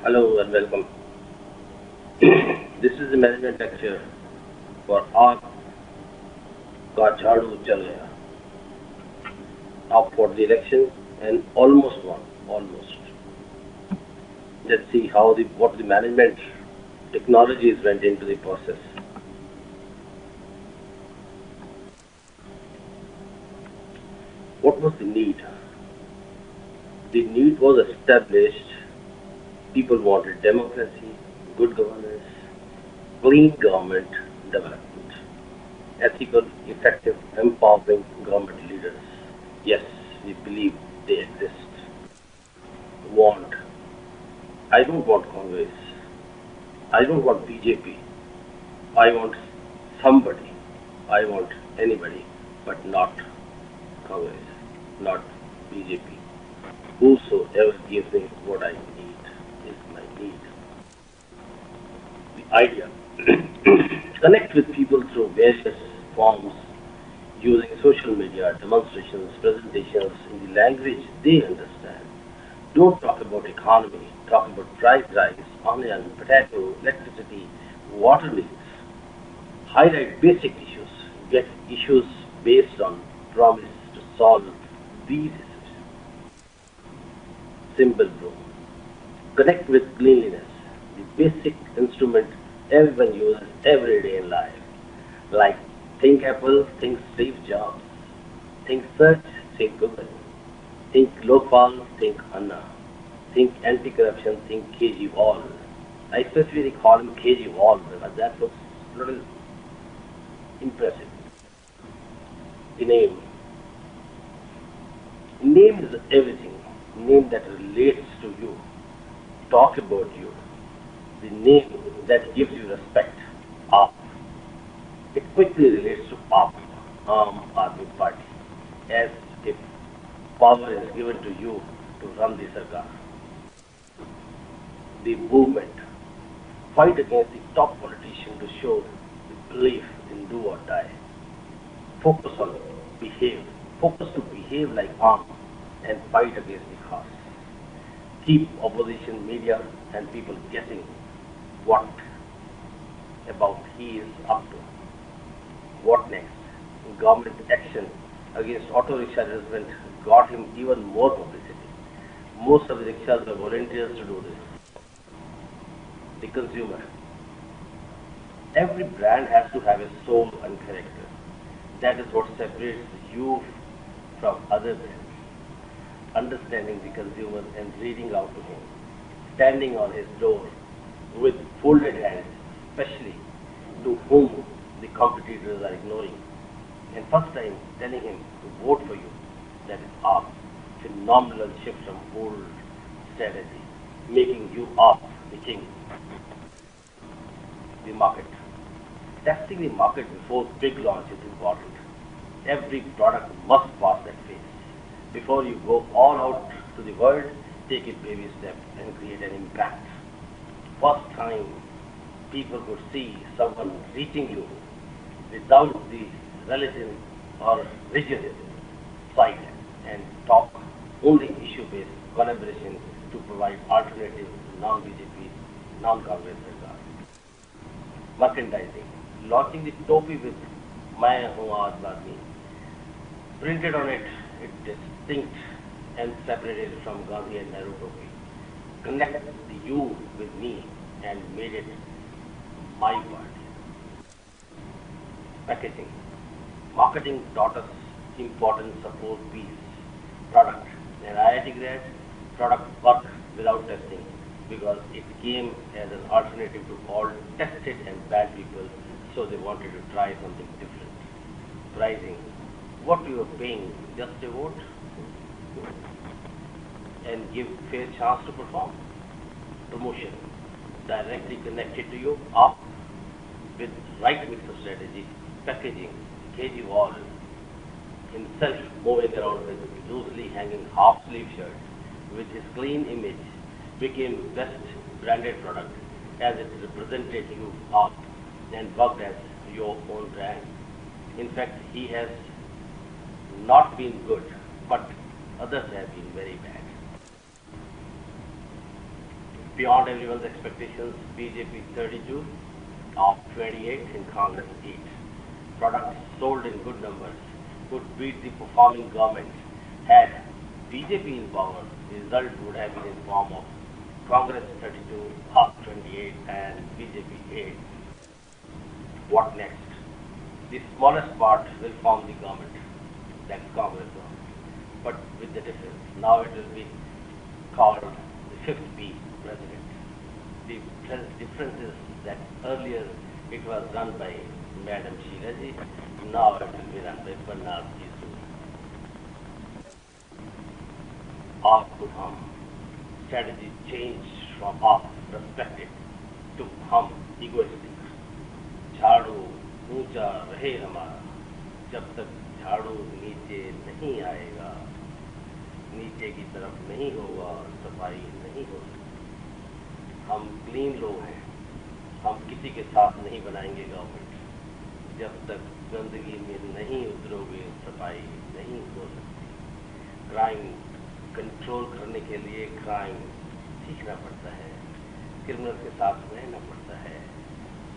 Hello and welcome. This is the management lecture for Aap Ka Jhadu Chal Gaya. Up for the election and almost won. Almost. Let's see how what the management technologies went into the process. What was the need? The need was established. People wanted democracy, good governance, clean government development, ethical, effective, empowering government leaders. Yes, we believe they exist. Want. I don't want Congress. I don't want BJP. I want somebody. I want anybody, but not Congress, not BJP. Whosoever gives me what I need is my need. The idea. Connect with people through various forms using social media, demonstrations, presentations in the language they understand. Don't talk about economy, talk about price rise, onion, potato, electricity, water needs. Highlight basic issues, get issues based on promise to solve these issues. Simple bro. Connect with cleanliness, the basic instrument everyone uses every day in life. Like think Apple, think Steve Jobs, think search, think Google, think Lokpal, think Anna, think anti-corruption, think Kejriwal. I specifically call him Kejriwal because that looks a little impressive. The name. Name is everything. Name that relates to you. Talk about you. The name that gives you respect. AAP. It quickly relates to AAP, Aam Aadmi Party, as if power is given to you to run the Sarkar. The movement. Fight against the top politician to show the belief in do or die. Focus on behave. Focus to behave like arm and fight against the cause. Keep opposition media and people guessing what about he is up to. What next? Government action against auto rickshaw harassment got him even more publicity. Most of the rickshaws were volunteers to do this. The consumer. Every brand has to have a soul and character. That is what separates you from other brands. Understanding the consumer and reading out to him. Standing on his door with folded hands, especially to whom the competitors are ignoring. And first time telling him to vote for you. That is up. Phenomenal shift from old strategy, making you up the king. The market. Testing the market before big launch is important. Every product must pass that phase. Before you go all out to the world, take it baby step and create an impact. First time people could see someone reaching you without the religion or rigid side and talk only issue-based collaboration to provide alternative non-BJP, non-Congress सरकार. Merchandising. Launching the topi with मैं हूँ आम आदमी. Printed on it, it distinct and separated from Gandhi and Nehru topi. Connect the you with me and made it my party. Packaging. Marketing taught us important support piece. Product. An IIT grad, product work without testing because it came as an alternative to all tested and bad people, so they wanted to try something different. Pricing. What you are paying, just a vote and give fair chance to perform. Promotion. Directly connected to you up with right mix of strategy, packaging, Kejriwal himself moving around with loosely hanging half sleeve shirt with his clean image became best branded product as it represented you up and worked as your own brand. In fact, he has not been good, but others have been very bad. Beyond everyone's expectations, BJP 32 of 28 in Congress 8. Products sold in good numbers could beat the performing government. Had BJP in power, the result would have been in form of Congress 32 of 28 and BJP 8. What next? The smallest part will form the government, that's Congress government. But with the difference, now it will be called the fifth P president. The difference is that earlier it was run by Madam Sheila ji, now it will be run by Barnard ji soon. आपको हम strategy change from off perspective to हम egoistic. झाड़ू ऊंचा रहे हमारा, जब तक झाड़ू नीचे नहीं आएगा, नीचे की तरफ नहीं होगा, सफाई नहीं हो सकती। हम क्लीन लोग हैं, हम किसी के साथ नहीं बनाएंगे गवर्नमेंट। जब तक गंदगी में नहीं उतरोगे, सफाई नहीं हो सकती। क्राइम कंट्रोल करने के लिए क्राइम सीखना पड़ता है, क्रिमिनल के साथ रहना पड़ता है।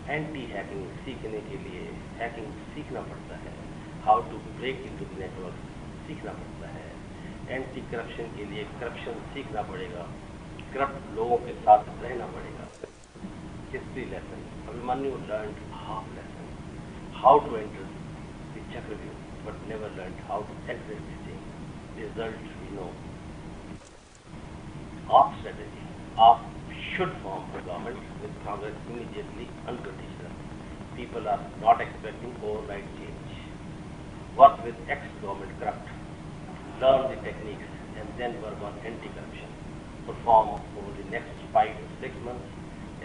एंटी हैकिंग सीखने के लिए हैकिंग सीखना पड़ता है, how to break into the network सीखना पड़ता है। एंटी करप्शन के लिए करप्शन सीखना पड़ेगा, करप्ट लोगों के साथ रहना पड़ेगा। History lesson, Abhimanyu learned half lesson, how to enter the chakravyuh, but never learned how to exit the thing. Result we know. Our strategy, our should form a government with Congress immediately, unconditionally. People are not expecting overnight change. Work with ex-government corrupt, learn the techniques, and then work on anti-corruption. Perform over the next 5 to 6 months,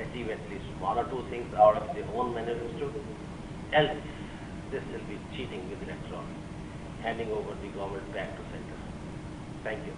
achieve at least 1 or 2 things out of their own manifesto. Else, this will be cheating with electoral, handing over the government back to center. Thank you.